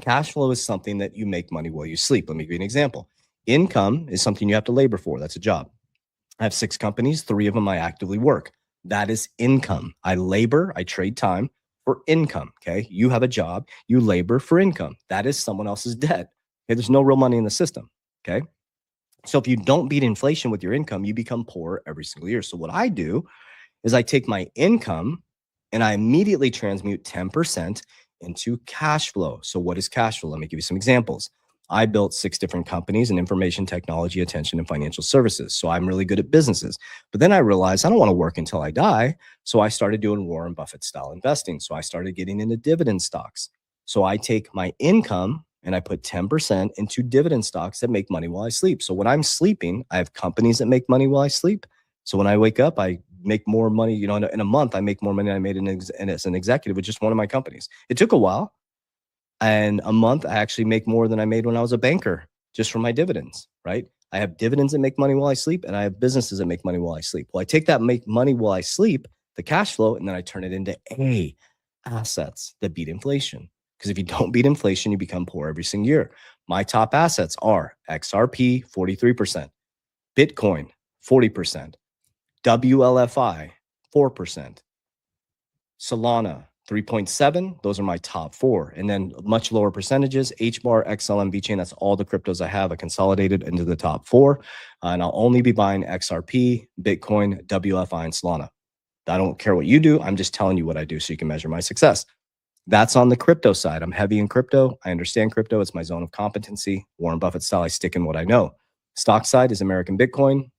Cash flow is something that you make money while you sleep. Let me give you an example. Income is something you have to labor for. That's a job. I have 6 companies, 3 of them I actively work. That is income. I labor, I trade time for income. Okay. You have a job, you labor for income. That is someone else's debt. Okay. There's no real money in the system. Okay. So if you don't beat inflation with your income, you become poor every single year. So what I do is I take my income and I immediately transmute 10% into cash flow. So what is cash flow? Let me give you some examples. I built 6 different companies in information technology, attention, and financial services. So I'm really good at businesses. But then I realized I don't want to work until I die. So I started doing Warren Buffett style investing. So I started getting into dividend stocks. So I take my income and I put 10% into dividend stocks that make money while I sleep. So when I'm sleeping, I have companies that make money while I sleep. So when I wake up, I make more money, in a month, I make more money than I made as an executive with just one of my companies. It took a while. And a month, I actually make more than I made when I was a banker just from my dividends, right? I have dividends that make money while I sleep, and I have businesses that make money while I sleep. Well, I take that make money while I sleep, the cash flow, and then I turn it into assets that beat inflation. Because if you don't beat inflation, you become poor every single year. My top assets are XRP, 43%, Bitcoin, 40%, WLFI, 4%, Solana, 3.7. Those are my top 4. And then much lower percentages, HBAR, XLM, VeChain. That's all the cryptos I have. I consolidated into the top 4. And I'll only be buying XRP, Bitcoin, WLFI, and Solana. I don't care what you do. I'm just telling you what I do so you can measure my success. That's on the crypto side. I'm heavy in crypto. I understand crypto. It's my zone of competency. Warren Buffett style, I stick in what I know. Stock side is American Bitcoin,